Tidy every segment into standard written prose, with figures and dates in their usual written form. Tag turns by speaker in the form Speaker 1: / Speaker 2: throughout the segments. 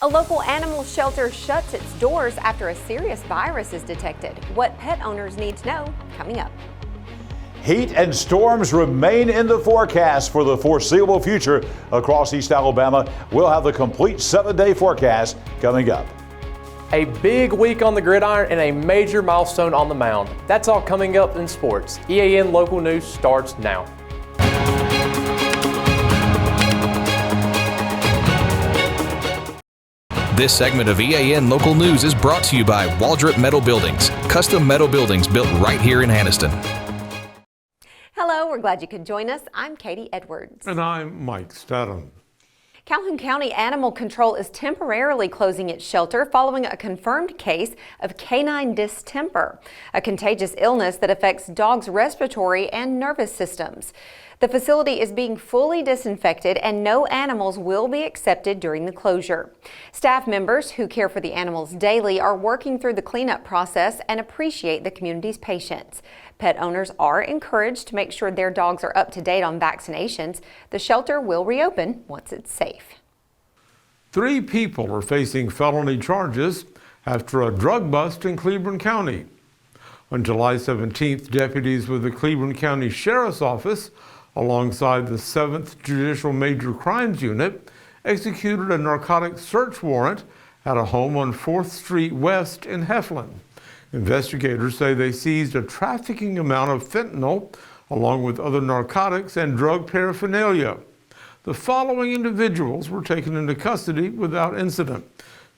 Speaker 1: A local animal shelter shuts its doors after a serious virus is detected. What pet owners need to know, coming up.
Speaker 2: Heat and storms remain in the forecast for the foreseeable future across East Alabama. We'll have the complete 7-day forecast coming up.
Speaker 3: A big week on the gridiron and a major milestone on the mound. That's all coming up in sports. EAN Local News starts now.
Speaker 4: This segment of EAN Local News is brought to you by Waldrop Metal Buildings, custom metal buildings built right here in Anniston.
Speaker 1: Hello, we're glad you could join us. I'm Katie Edwards.
Speaker 5: And I'm Mike Statham.
Speaker 1: Calhoun County Animal Control is temporarily closing its shelter following a confirmed case of canine distemper, a contagious illness that affects dogs' respiratory and nervous systems. The facility is being fully disinfected and no animals will be accepted during the closure. Staff members who care for the animals daily are working through the cleanup process and appreciate the community's patience. Pet owners are encouraged to make sure their dogs are up to date on vaccinations. The shelter will reopen once it's safe.
Speaker 5: 3 people are facing felony charges after a drug bust in Cleveland County. On July 17th, deputies with the Cleveland County Sheriff's Office, alongside the 7th Judicial Major Crimes Unit, executed a narcotics search warrant at a home on 4th Street West in Heflin. Investigators say they seized a trafficking amount of fentanyl along with other narcotics and drug paraphernalia. The following individuals were taken into custody without incident: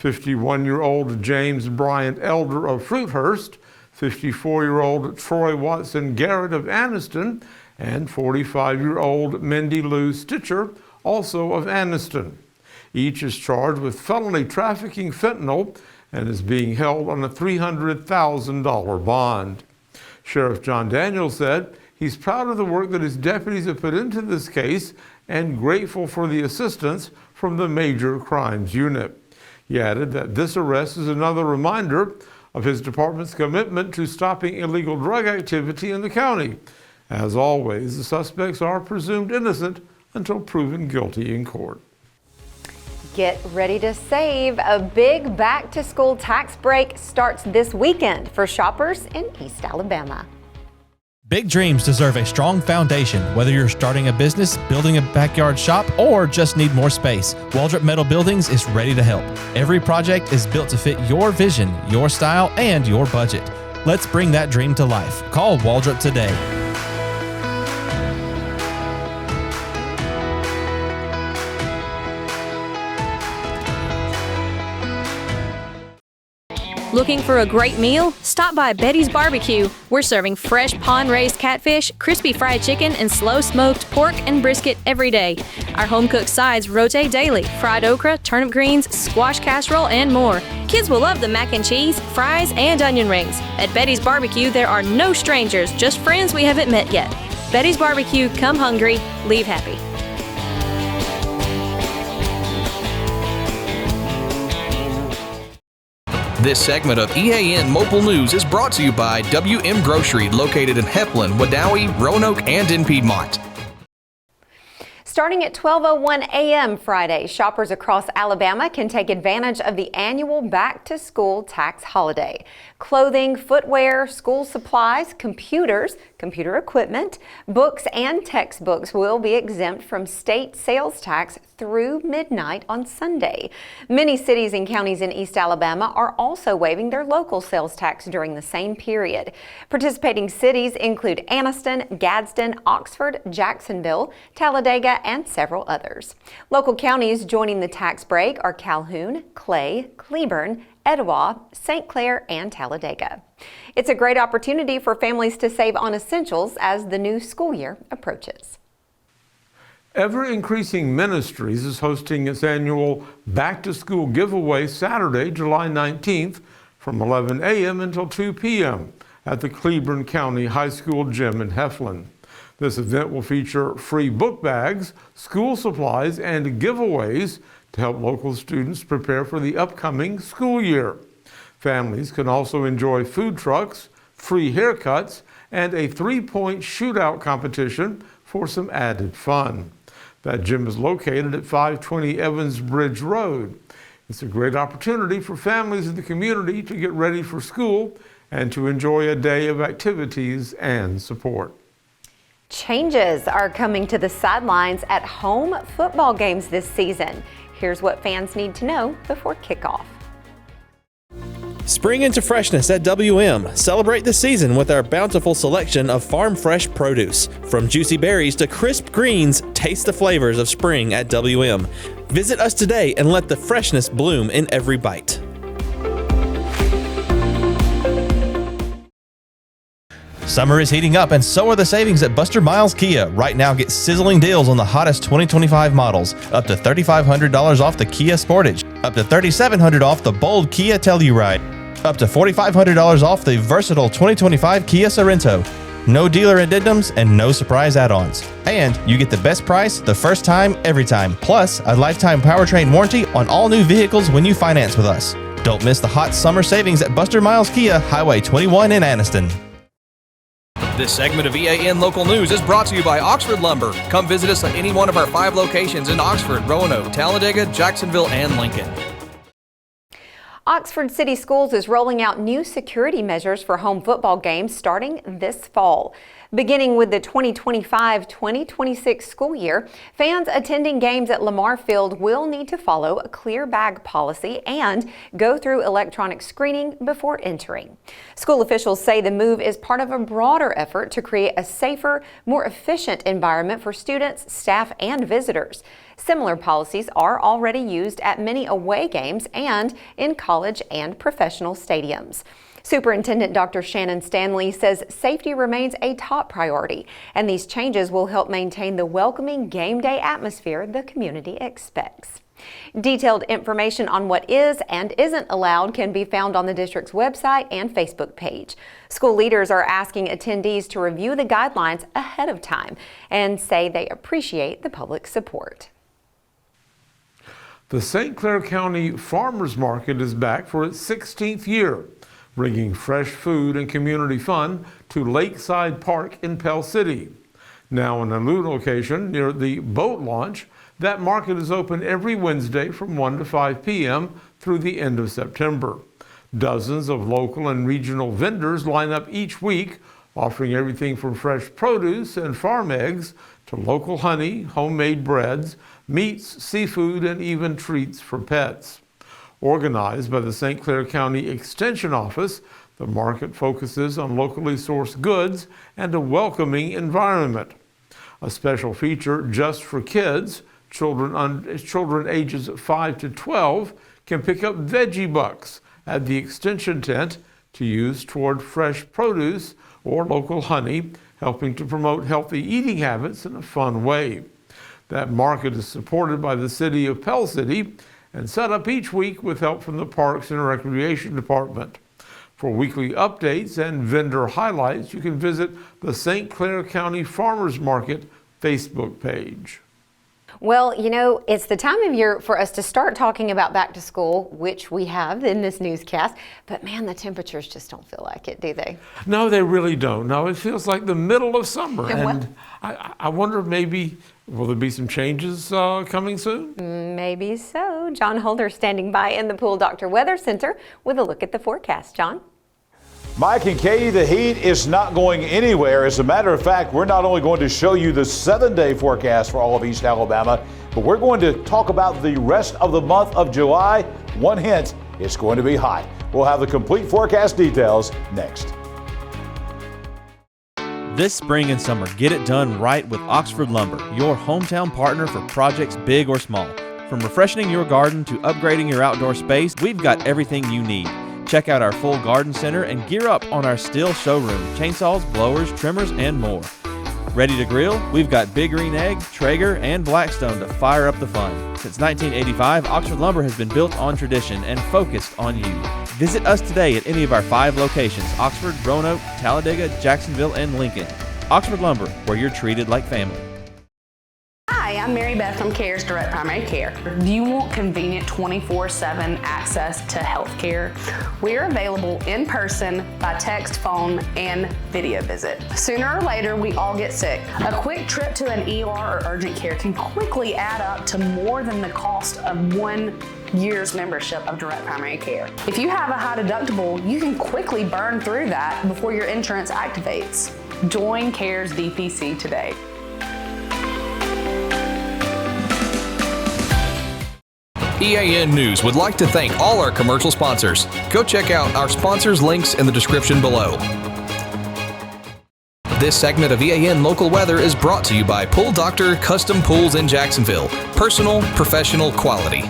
Speaker 5: 51-year-old James Bryant Elder of Fruithurst, 54-year-old Troy Watson Garrett of Anniston, and 45-year-old Mindy Lou Stitcher, also of Anniston. Each is charged with felony trafficking fentanyl and is being held on a $300,000 bond. Sheriff John Daniels said he's proud of the work that his deputies have put into this case and grateful for the assistance from the Major Crimes Unit. He added that this arrest is another reminder of his department's commitment to stopping illegal drug activity in the county. As always, the suspects are presumed innocent until proven guilty in court.
Speaker 1: Get ready to save. A big back-to-school tax break starts this weekend for shoppers in East Alabama.
Speaker 6: Big dreams deserve a strong foundation. Whether you're starting a business, building a backyard shop, or just need more space, Waldrop Metal Buildings is ready to help. Every project is built to fit your vision, your style, and your budget. Let's bring that dream to life. Call Waldrop today.
Speaker 7: Looking for a great meal? Stop by Betty's Barbecue. We're serving fresh pond-raised catfish, crispy fried chicken, and slow-smoked pork and brisket every day. Our home-cooked sides rotate daily: fried okra, turnip greens, squash casserole, and more. Kids will love the mac and cheese, fries, and onion rings. At Betty's Barbecue, there are no strangers, just friends we haven't met yet. Betty's Barbecue, come hungry, leave happy.
Speaker 4: This segment of EAN Local News is brought to you by WM Grocery, located in Heflin, Wadowee, Roanoke, and in Piedmont.
Speaker 1: Starting at 12:01 a.m. Friday, shoppers across Alabama can take advantage of the annual back-to-school tax holiday. Clothing, footwear, school supplies, computers, computer equipment, books, and textbooks will be exempt from state sales tax through midnight on Sunday. Many cities and counties in East Alabama are also waiving their local sales tax during the same period. Participating cities include Anniston, Gadsden, Oxford, Jacksonville, Talladega, and several others. Local counties joining the tax break are Calhoun, Clay, Cleburne, Etowah, St. Clair, and Talladega. It's a great opportunity for families to save on essentials as the new school year approaches.
Speaker 5: Ever Increasing Ministries is hosting its annual Back to School giveaway Saturday, July 19th from 11 a.m. until 2 p.m. at the Cleburne County High School gym in Heflin. This event will feature free book bags, school supplies, and giveaways to help local students prepare for the upcoming school year. Families can also enjoy food trucks, free haircuts, and a 3-point shootout competition for some added fun. That gym is located at 520 Evans Bridge Road. It's a great opportunity for families in the community to get ready for school and to enjoy a day of activities and support.
Speaker 1: Changes are coming to the sidelines at home football games this season. Here's what fans need to know before kickoff.
Speaker 6: Spring into freshness at WM. Celebrate the season with our bountiful selection of farm fresh produce. From juicy berries to crisp greens, taste the flavors of spring at WM. Visit us today and let the freshness bloom in every bite. Summer is heating up and so are the savings at Buster Miles Kia. Right now get sizzling deals on the hottest 2025 models. Up to $3,500 off the Kia Sportage. Up to $3,700 off the bold Kia Telluride. Up to $4,500 off the versatile 2025 Kia Sorento. No dealer addendums and no surprise add-ons. And you get the best price the first time, every time. Plus a lifetime powertrain warranty on all new vehicles when you finance with us. Don't miss the hot summer savings at Buster Miles Kia, Highway 21 in Anniston.
Speaker 4: This segment of EAN Local News is brought to you by Oxford Lumber. Come visit us at any one of our 5 locations in Oxford, Roanoke, Talladega, Jacksonville, and Lincoln.
Speaker 1: Oxford City Schools is rolling out new security measures for home football games starting this fall. Beginning with the 2025-2026 school year, fans attending games at Lamar Field will need to follow a clear bag policy and go through electronic screening before entering. School officials say the move is part of a broader effort to create a safer, more efficient environment for students, staff, and visitors. Similar policies are already used at many away games and in college and professional stadiums. Superintendent Dr. Shannon Stanley says safety remains a top priority, and these changes will help maintain the welcoming game day atmosphere the community expects. Detailed information on what is and isn't allowed can be found on the district's website and Facebook page. School leaders are asking attendees to review the guidelines ahead of time and say they appreciate the public support.
Speaker 5: The St. Clair County Farmers Market is back for its 16th year, bringing fresh food and community fun to Lakeside Park in Pell City. Now in a new location near the boat launch, that market is open every Wednesday from 1 to 5 p.m. through the end of September. Dozens of local and regional vendors line up each week, offering everything from fresh produce and farm eggs to local honey, homemade breads, meats, seafood, and even treats for pets. Organized by the St. Clair County Extension Office, the market focuses on locally sourced goods and a welcoming environment. A special feature just for kids, children ages 5 to 12 can pick up Veggie Bucks at the extension tent to use toward fresh produce or local honey, helping to promote healthy eating habits in a fun way. That market is supported by the City of Pell City and set up each week with help from the Parks and Recreation Department. For weekly updates and vendor highlights, you can visit the St. Clair County Farmers Market Facebook page.
Speaker 1: Well, you know, it's the time of year for us to start talking about back to school, which we have in this newscast. But man, the temperatures just don't feel like it, do they?
Speaker 5: No, they really don't. No, it feels like the middle of summer.
Speaker 1: Yeah,
Speaker 5: and I wonder if maybe, will there be some changes coming soon?
Speaker 1: Maybe so. John Holder standing by in the Pool Doctor Weather Center with a look at the forecast. John?
Speaker 2: Mike and Katie, the heat is not going anywhere. As a matter of fact, we're not only going to show you the 7-day forecast for all of East Alabama, but we're going to talk about the rest of the month of July. One hint, it's going to be hot. We'll have the complete forecast details next.
Speaker 6: This spring and summer, get it done right with Oxford Lumber, your hometown partner for projects big or small. From refreshing your garden to upgrading your outdoor space, we've got everything you need. Check out our full garden center and gear up on our Stihl showroom, chainsaws, blowers, trimmers, and more. Ready to grill? We've got Big Green Egg, Traeger, and Blackstone to fire up the fun. Since 1985, Oxford Lumber has been built on tradition and focused on you. Visit us today at any of our 5 locations: Oxford, Roanoke, Talladega, Jacksonville, and Lincoln. Oxford Lumber, where you're treated like family.
Speaker 8: Hi, I'm Mary Beth from CARES Direct Primary Care. Do you want convenient 24/7 access to health care? We're available in person, by text, phone, and video visit. Sooner or later, we all get sick. A quick trip to an ER or urgent care can quickly add up to more than the cost of one year's membership of direct primary care. If you have a high deductible, you can quickly burn through that before your insurance activates. Join CARES DPC today.
Speaker 4: EAN News would like to thank all our commercial sponsors. Go check out our sponsors' links in the description below. This segment of EAN Local Weather is brought to you by Pool Doctor Custom Pools in Jacksonville. Personal, professional, quality.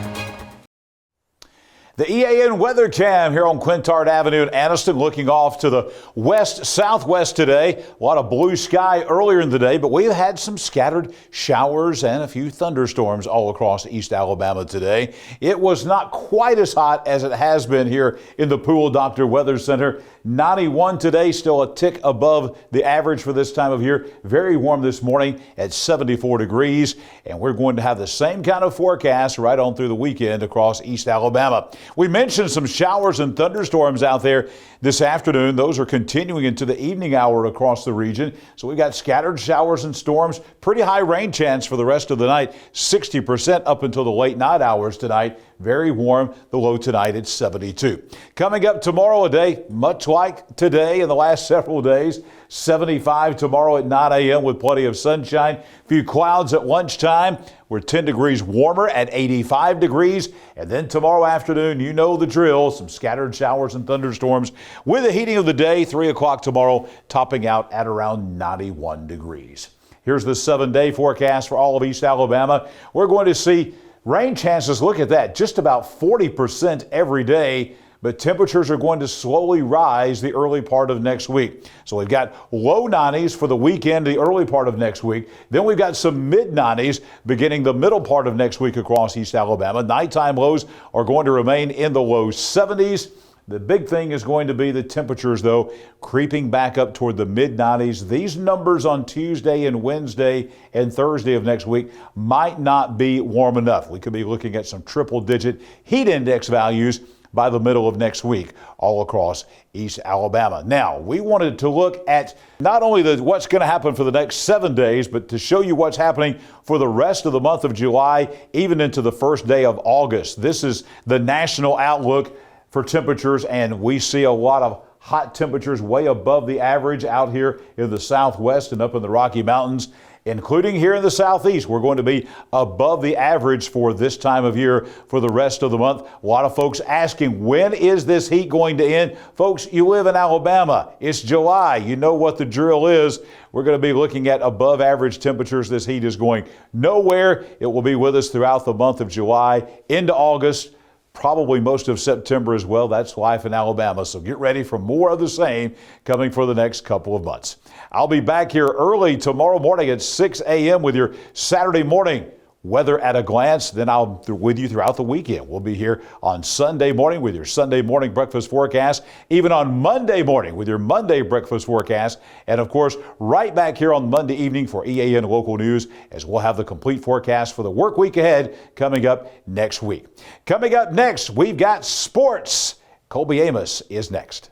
Speaker 2: The EAN Weather Cam here on Quintard Avenue in Anniston, looking off to the west-southwest today. A lot of blue sky earlier in the day, but we've had some scattered showers and a few thunderstorms all across East Alabama today. It was not quite as hot as it has been here in the Pool Doctor Weather Center. 91 today, still a tick above the average for this time of year. Very warm this morning at 74 degrees, and we're going to have the same kind of forecast right on through the weekend across East Alabama. We mentioned some showers and thunderstorms out there this afternoon. Those are continuing into the evening hour across the region. So we've got scattered showers and storms, pretty high rain chance for the rest of the night, 60% up until the late night hours tonight. Very warm, the low tonight at 72. Coming up tomorrow, a day much like today in the last several days. 75 tomorrow at 9 a.m. with plenty of sunshine. A few clouds at lunchtime. We're 10 degrees warmer at 85 degrees. And then tomorrow afternoon, you know the drill, some scattered showers and thunderstorms with the heating of the day, 3 o'clock tomorrow, topping out at around 91 degrees. Here's the 7-day forecast for all of East Alabama. We're going to see rain chances, look at that, just about 40% every day. But temperatures are going to slowly rise the early part of next week. So we've got low 90s for the weekend, the early part of next week. Then we've got some mid 90s beginning the middle part of next week across East Alabama. Nighttime lows are going to remain in the low 70s. The big thing is going to be the temperatures, though, creeping back up toward the mid 90s. These numbers on Tuesday and Wednesday and Thursday of next week might not be warm enough. We could be looking at some triple-digit heat index values by the middle of next week all across East Alabama. Now, we wanted to look at not only what's going to happen for the next 7 days, but to show you what's happening for the rest of the month of July, even into the first day of August. This is the national outlook for temperatures, and we see a lot of hot temperatures way above the average out here in the southwest and up in the Rocky Mountains. Including here in the southeast, we're going to be above the average for this time of year for the rest of the month. A lot of folks asking, when is this heat going to end? Folks, you live in Alabama. It's July. You know what the drill is. We're going to be looking at above average temperatures. This heat is going nowhere. It will be with us throughout the month of July into August. Probably most of September as well. That's life in Alabama. So get ready for more of the same coming for the next couple of months. I'll be back here early tomorrow morning at 6 a.m. with your Saturday morning weather at a glance. Then I'll be with you throughout the weekend. We'll be here on Sunday morning with your Sunday morning breakfast forecast, even on Monday morning with your Monday breakfast forecast, and of course, right back here on Monday evening for EAN Local News, as we'll have the complete forecast for the work week ahead coming up next week. Coming up next, we've got sports. Colby Amos is next.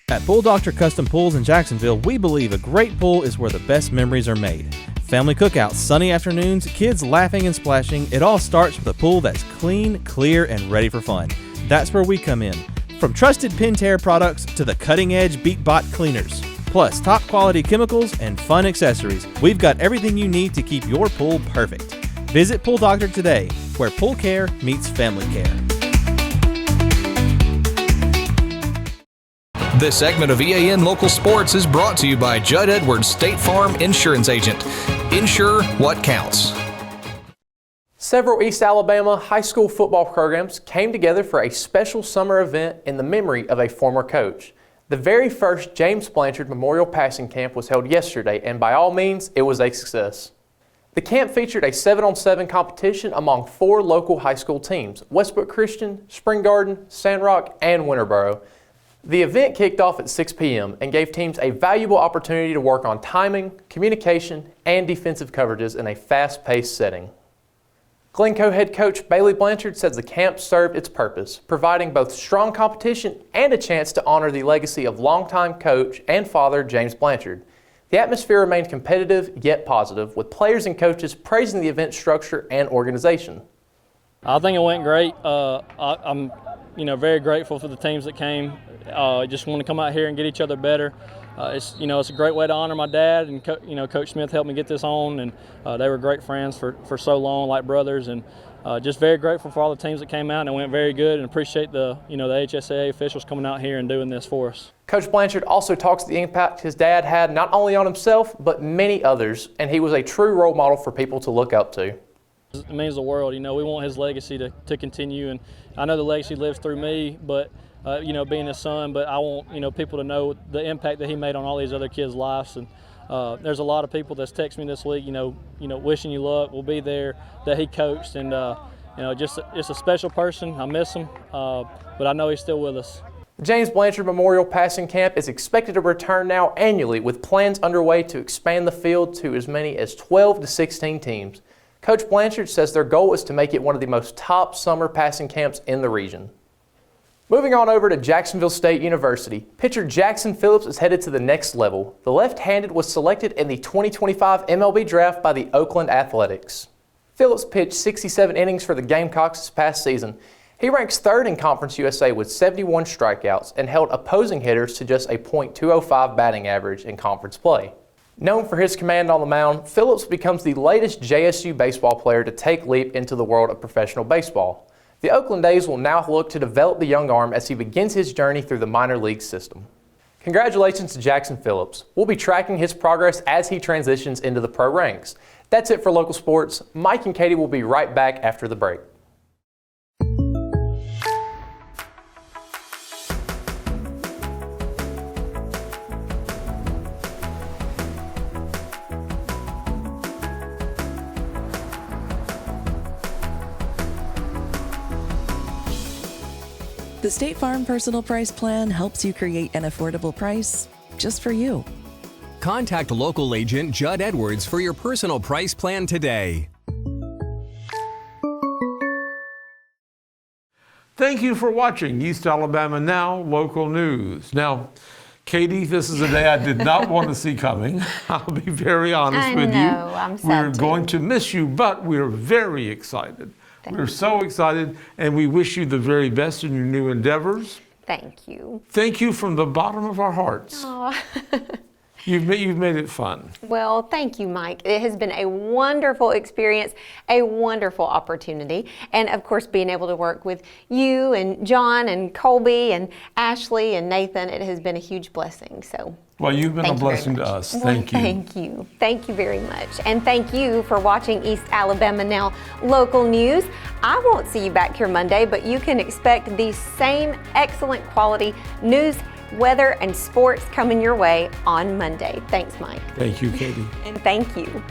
Speaker 6: At Pool Doctor Custom Pools in Jacksonville, we believe a great pool is where the best memories are made. Family cookouts, sunny afternoons, kids laughing and splashing, it all starts with a pool that's clean, clear, and ready for fun. That's where we come in. From trusted Pentair products to the cutting-edge BeatBot cleaners, plus top quality chemicals and fun accessories, we've got everything you need to keep your pool perfect. Visit Pool Doctor today, where pool care meets family care.
Speaker 4: This segment of EAN Local Sports is brought to you by Judd Edwards State Farm Insurance Agent. Insure what counts.
Speaker 3: Several East Alabama high school football programs came together for a special summer event in the memory of a former coach. The very first James Blanchard Memorial Passing Camp was held yesterday, and by all means, it was a success. The camp featured a 7-on-7 competition among 4 local high school teams: Westbrook Christian, Spring Garden, Sandrock, and Winterboro. The event kicked off at 6 p.m. and gave teams a valuable opportunity to work on timing, communication, and defensive coverages in a fast-paced setting. Glencoe head coach Bailey Blanchard says the camp served its purpose, providing both strong competition and a chance to honor the legacy of longtime coach and father James Blanchard. The atmosphere remained competitive yet positive, with players and coaches praising the event structure and organization.
Speaker 9: I think it went great. I'm very grateful for the teams that came. Just want to come out here and get each other better. It's a great way to honor my dad, and Coach Smith helped me get this on, and they were great friends for so long, like brothers, and just very grateful for all the teams that came out, and it went very good, and appreciate the HSAA officials coming out here and doing this for us.
Speaker 3: Coach Blanchard also talks the impact his dad had not only on himself, but many others, and he was a true role model for people to look up to.
Speaker 9: It means the world. We want his legacy to continue, and I know the legacy lives through me, but being his son, but I want people to know the impact that he made on all these other kids' lives. And there's a lot of people that's texted me this week, wishing you luck. We'll be there, that he coached, and just a special person. I miss him, but I know he's still with us.
Speaker 3: The James Blanchard Memorial Passing Camp is expected to return now annually, with plans underway to expand the field to as many as 12 to 16 teams. Coach Blanchard says their goal is to make it one of the most top summer passing camps in the region. Moving on over to Jacksonville State University, pitcher Jackson Phipps is headed to the next level. The left-handed was selected in the 2025 MLB draft by the Oakland Athletics. Phipps pitched 67 innings for the Gamecocks this past season. He ranks third in Conference USA with 71 strikeouts and held opposing hitters to just a .205 batting average in conference play. Known for his command on the mound, Phipps becomes the latest JSU baseball player to take leap into the world of professional baseball. The Oakland A's will now look to develop the young arm as he begins his journey through the minor league system. Congratulations to Jackson Phipps. We'll be tracking his progress as he transitions into the pro ranks. That's it for local sports. Mike and Katie will be right back after the break.
Speaker 10: The State Farm Personal Price Plan helps you create an affordable price just for you.
Speaker 11: Contact local agent Judd Edwards for your personal price plan today.
Speaker 5: Thank you for watching East Alabama Now Local News. Now, Katie, this is a day I did not want to see coming. I'll be very honest with you.
Speaker 1: I'm sad
Speaker 5: We're
Speaker 1: too.
Speaker 5: going to miss you, but we're very excited. We're so excited, and we wish you the very best in your new endeavors.
Speaker 1: Thank you.
Speaker 5: Thank you from the bottom of our hearts.
Speaker 1: Aw.
Speaker 5: You've made it fun.
Speaker 1: Well, thank you, Mike. It has been a wonderful experience, a wonderful opportunity. And of course, being able to work with you and John and Colby and Ashley and Nathan, it has been a huge blessing. So,
Speaker 5: well, you've been a
Speaker 1: thank you very
Speaker 5: blessing to
Speaker 1: much.
Speaker 5: us.
Speaker 1: Well,
Speaker 5: Thank you.
Speaker 1: Thank you. Thank you very much. And thank you for watching East Alabama Now Local News. I won't see you back here Monday, but you can expect the same excellent quality news, weather, and sports coming your way on Monday. Thanks, Mike.
Speaker 5: Thank you, Katie.
Speaker 1: And thank you.